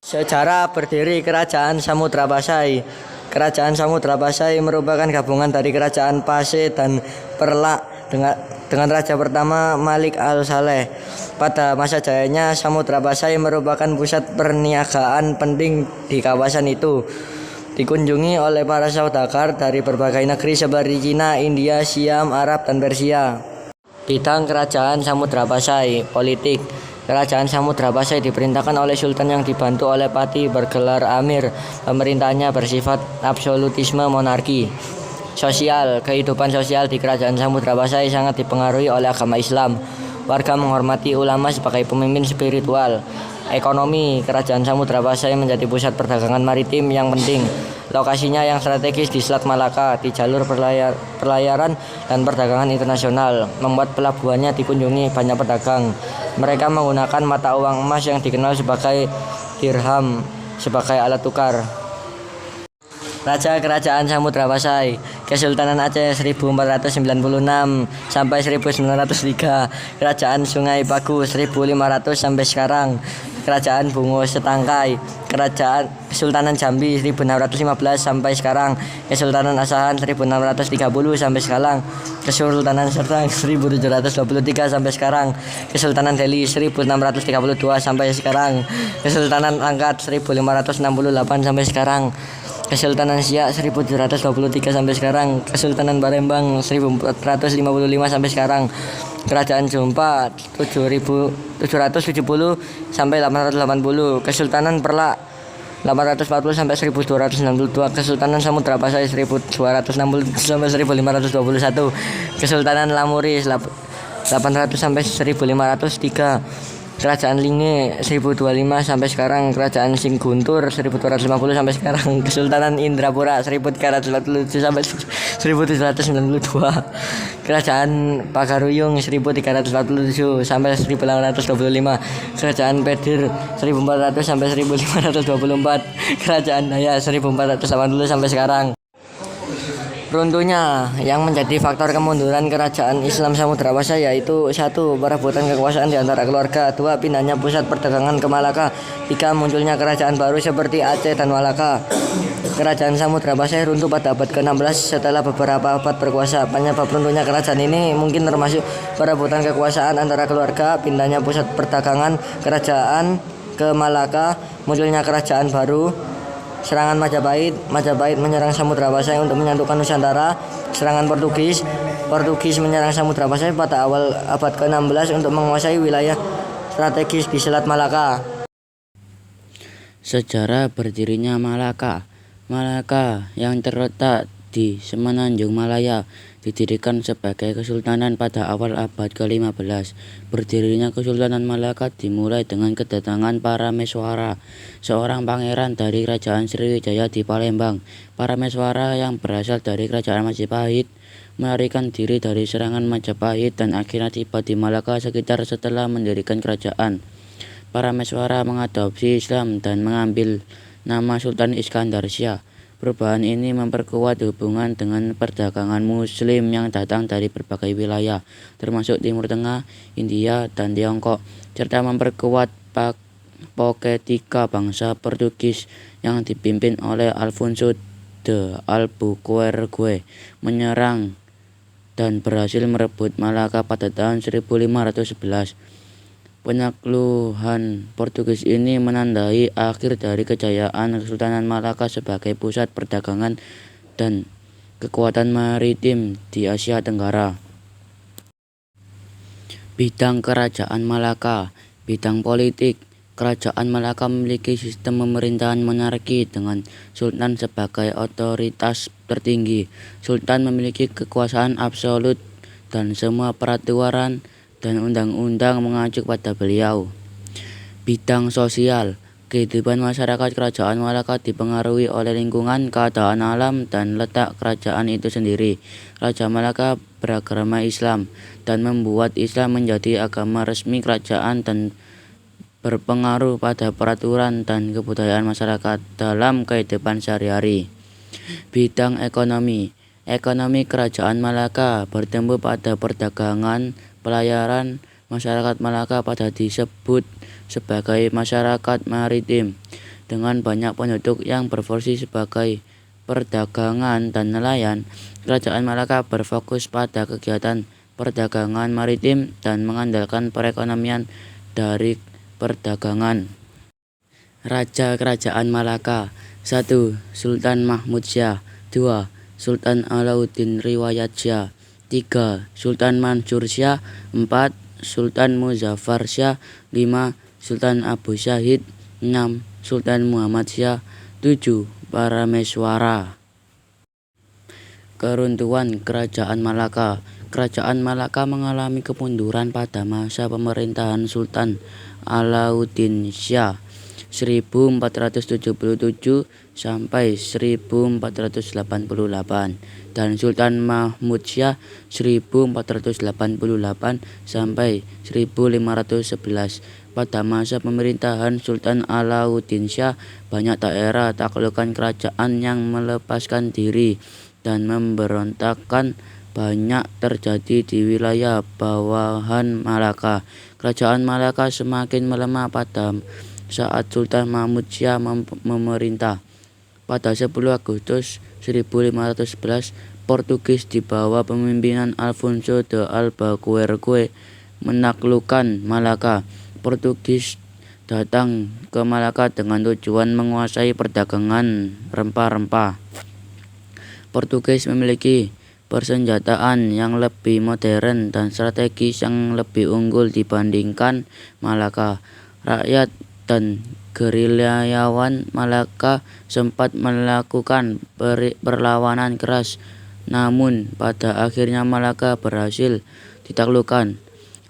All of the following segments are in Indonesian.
Sejarah berdiri Kerajaan Samudra Pasai. Kerajaan Samudra Pasai merupakan gabungan dari Kerajaan Pasai dan Perlak dengan Raja pertama Malik Al-Saleh. Pada masa jayanya, Samudra Pasai merupakan pusat perniagaan penting di kawasan itu. Dikunjungi oleh para saudagar dari berbagai negeri seperti Cina, India, Siam, Arab, dan Persia. Bidang Kerajaan Samudra Pasai. Politik. Kerajaan Samudra Pasai diperintahkan oleh sultan yang dibantu oleh pati bergelar amir. Pemerintahnya bersifat absolutisme monarki. Sosial. Kehidupan sosial di Kerajaan Samudra Pasai sangat dipengaruhi oleh agama Islam. Warga menghormati ulama sebagai pemimpin spiritual. Ekonomi. Kerajaan Samudra Pasai menjadi pusat perdagangan maritim yang penting. Lokasinya yang strategis di Selat Malaka, di jalur pelayaran dan perdagangan internasional, membuat pelabuhannya dikunjungi banyak pedagang. Mereka menggunakan mata uang emas yang dikenal sebagai dirham sebagai alat tukar. Raja Kerajaan Samudra Pasai. Kesultanan Aceh 1496 sampai 1903. Kerajaan Sungai Pagu 1500 sampai sekarang. Kerajaan Bungo Setangkai. Kesultanan Jambi 1615 sampai sekarang. Kesultanan Asahan 1630 sampai sekarang. Kesultanan Serang 1723 sampai sekarang. Kesultanan Delhi 1632 sampai sekarang. Kesultanan Angkat 1568 sampai sekarang. Kesultanan Siak 1723 sampai sekarang. Kesultanan Palembang 1455 sampai sekarang. Kerajaan Jompa 770 sampai 880. Kesultanan Perlak 840 sampai 1292. Kesultanan Samudra Pasai 1260 sampai 1521. Kesultanan Lamuris 800 sampai 1503. Kerajaan Linge 1025 sampai sekarang. Kerajaan Singguntur 1250 sampai sekarang. Kesultanan Indrapura 1347 sampai 1792. Kerajaan Pagaruyung 1347 sampai 1825. Kerajaan Pedir 1400 sampai 1524. Kerajaan Daya 1480 sampai sekarang. Runtuhnya yang menjadi faktor kemunduran Kerajaan Islam Samudra Pasai yaitu 1. Perebutan kekuasaan di antara keluarga. 2. Pindahnya pusat perdagangan ke Malaka. 3. Munculnya kerajaan baru seperti Aceh dan Malaka. Kerajaan Samudra Pasai runtuh pada abad ke-16 setelah beberapa abad berkuasa. Penyebab runtuhnya kerajaan ini mungkin termasuk perebutan kekuasaan antara keluarga, pindahnya pusat perdagangan kerajaan ke Malaka, munculnya kerajaan baru, serangan Majapahit menyerang Samudra Pasai untuk menyatukan Nusantara, serangan Portugis menyerang Samudra Pasai pada awal abad ke-16 untuk menguasai wilayah strategis di Selat Malaka. Sejarah berdirinya Malaka. Malaka yang terletak di Semenanjung Malaya didirikan sebagai kesultanan pada awal abad ke-15. Berdirinya Kesultanan Malaka dimulai dengan kedatangan Parameswara, seorang pangeran dari Kerajaan Sriwijaya di Palembang. Parameswara yang berasal dari Kerajaan Majapahit melarikan diri dari serangan Majapahit dan akhirnya tiba di Malaka sekitar setelah mendirikan kerajaan. Parameswara mengadopsi Islam dan mengambil nama Sultan Iskandar Syah. Perubahan ini memperkuat hubungan dengan perdagangan Muslim yang datang dari berbagai wilayah, termasuk Timur Tengah, India, dan Tiongkok, serta memperkuat Poketika bangsa Portugis yang dipimpin oleh Alfonso de Albuquerque menyerang dan berhasil merebut Malaka pada tahun 1511. Penaklukan Portugis ini menandai akhir dari kejayaan Kesultanan Malaka sebagai pusat perdagangan dan kekuatan maritim di Asia Tenggara. Bidang Kerajaan Malaka. Bidang politik. Kerajaan Malaka memiliki sistem pemerintahan monarki dengan sultan sebagai otoritas tertinggi. Sultan memiliki kekuasaan absolut dan semua peraturan dan undang-undang mengacu pada beliau. Bidang sosial. Kehidupan masyarakat Kerajaan Malaka dipengaruhi oleh lingkungan, keadaan alam, dan letak kerajaan itu sendiri. Raja Malaka beragama Islam dan membuat Islam menjadi agama resmi kerajaan dan berpengaruh pada peraturan dan kebudayaan masyarakat dalam kehidupan sehari-hari. Bidang ekonomi. Ekonomi Kerajaan Malaka bertumbuh pada perdagangan, pelayaran, Masyarakat Malaka pada disebut sebagai masyarakat maritim dengan banyak penduduk yang berfungsi sebagai perdagangan dan nelayan. Kerajaan Malaka berfokus pada kegiatan perdagangan maritim dan mengandalkan perekonomian dari perdagangan. Raja Kerajaan Malaka 1. Sultan Mahmud Syah 2. Sultan Alauddin Riwayat Syah 3. Sultan Mansur Syah 4. Sultan Muzaffar Syah 5. Sultan Abu Syahid 6. Sultan Muhammad Syah 7. Parameswara. Keruntuhan Kerajaan Malaka. Kerajaan Malaka mengalami kemunduran pada masa pemerintahan Sultan Alauddin Syah 1477 sampai 1488 dan Sultan Mahmud Syah 1488 sampai 1511. Pada masa pemerintahan Sultan Alauddin Syah, banyak daerah taklukan kerajaan yang melepaskan diri dan memberontakkan banyak terjadi di wilayah bawahan Malaka. Kerajaan Malaka semakin melemah pada saat Sultan Mahmud Syah memerintah. Pada 10 Agustus 1511, Portugis di bawah pemimpinan Alfonso de Albuquerque menaklukkan Malaka. Portugis datang ke Malaka dengan tujuan menguasai perdagangan rempah-rempah. Portugis memiliki persenjataan yang lebih modern dan strategis yang lebih unggul dibandingkan Malaka. Rakyat dan gerilyawan Malaka sempat melakukan perlawanan keras, namun pada akhirnya Malaka berhasil ditaklukkan.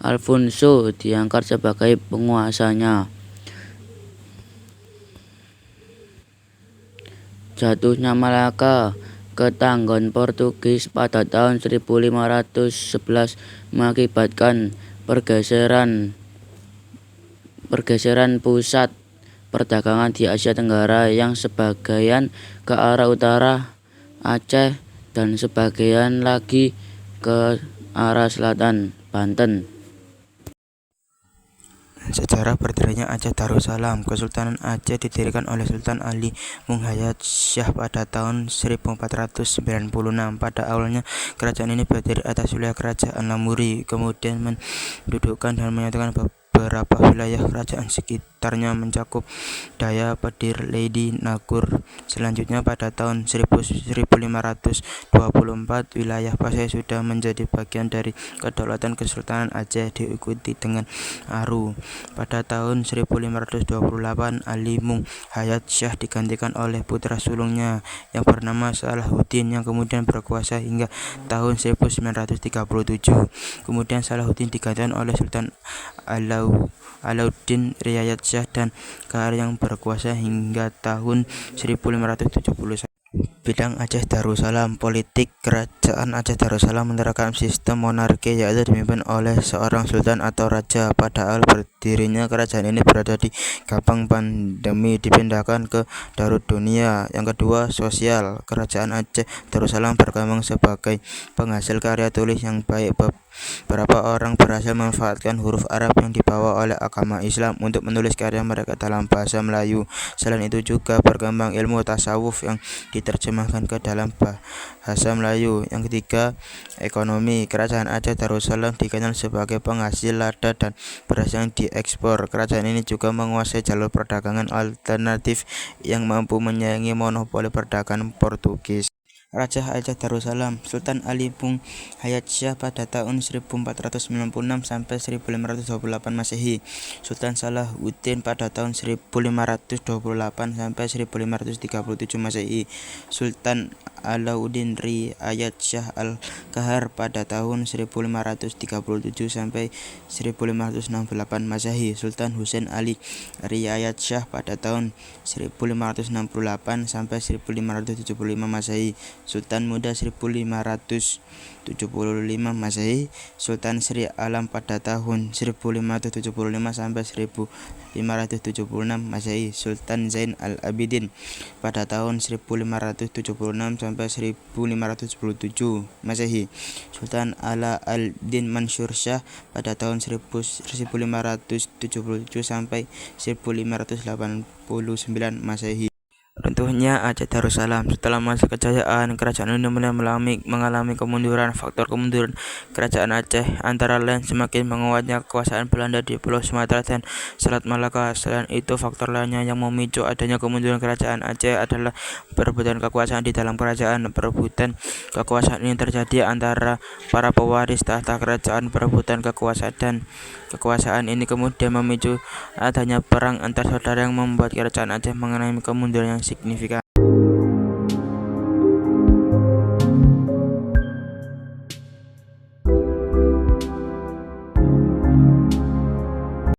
Alfonso diangkat sebagai penguasanya. Jatuhnya Malaka ke tangan Portugis pada tahun 1511 mengakibatkan pergeseran pusat perdagangan di Asia Tenggara yang sebagian ke arah utara Aceh dan sebagian lagi ke arah selatan Banten. Sejarah berdirinya Aceh Darussalam. Kesultanan Aceh didirikan oleh Sultan Ali Muhayyad Syah pada tahun 1496. Pada awalnya kerajaan ini berdiri atas wilayah kerajaan Lamuri, kemudian mendudukkan dan menyatukan beberapa wilayah kerajaan sekitarnya mencakup Daya, Pedir, Ledi, Nagur. Selanjutnya pada tahun 1524 wilayah Pasai sudah menjadi bagian dari kedaulatan Kesultanan Aceh diikuti dengan Aru. Pada tahun 1528 Ali Muhayyad Syah digantikan oleh putra sulungnya yang bernama Salahuddin yang kemudian berkuasa hingga tahun 1937. Kemudian Salahuddin digantikan oleh Sultan Alauddin Riwayat Syah dan Kahar yang berkuasa hingga tahun 1571. Bidang Aceh Darussalam. Politik Kerajaan Aceh Darussalam menerapkan sistem monarki, yaitu dipimpin oleh seorang sultan atau raja. Pada awal berdirinya kerajaan ini berada di Gampang Pandemi, dipindahkan ke Darudunia. Yang kedua, sosial. Kerajaan Aceh Darussalam berkembang sebagai penghasil karya tulis yang baik. Beberapa orang berhasil memanfaatkan huruf Arab yang dibawa oleh agama Islam untuk menulis karya mereka dalam bahasa Melayu. Selain itu juga berkembang ilmu tasawuf yang diterjemahkan ke dalam bahasa Melayu. Yang ketiga, ekonomi. Kerajaan Aceh Darussalam dikenal sebagai penghasil lada dan beras yang diekspor. Kerajaan ini juga menguasai jalur perdagangan alternatif yang mampu menyaingi monopoli perdagangan Portugis. Raja Aceh Darussalam. Sultan Ali Muhayyad Syah pada tahun 1496 sampai 1528 Masehi. Sultan Salahuddin pada tahun 1528 sampai 1537 Masehi. Sultan Alauddin Riwayat Syah Al-Kahar pada tahun 1537 sampai 1568 Masehi. Sultan Husain Ali Riwayat Syah pada tahun 1568 sampai 1575 Masehi. Sultan Muda 1575 Masehi, Sultan Sri Alam pada tahun 1575 sampai 1576 Masehi, Sultan Zain Al-Abidin pada tahun 1576 sampai 1577 Masehi, Sultan Ala al-Din Mansur Shah pada tahun 1577 sampai 1589 Masehi. Runtuhnya Aceh Darussalam. Setelah masa kejayaan, kerajaan ini mulai mengalami kemunduran. Faktor kemunduran kerajaan Aceh antara lain semakin menguatnya kekuasaan Belanda di Pulau Sumatera dan Selat Malaka. Selain itu, faktor lainnya yang memicu adanya kemunduran kerajaan Aceh adalah perebutan kekuasaan di dalam kerajaan. Perebutan kekuasaan ini terjadi antara para pewaris tahta kerajaan. Perebutan kekuasaan ini kemudian memicu adanya perang antar saudara yang membuat kerajaan Aceh mengalami kemunduran yang signifikan.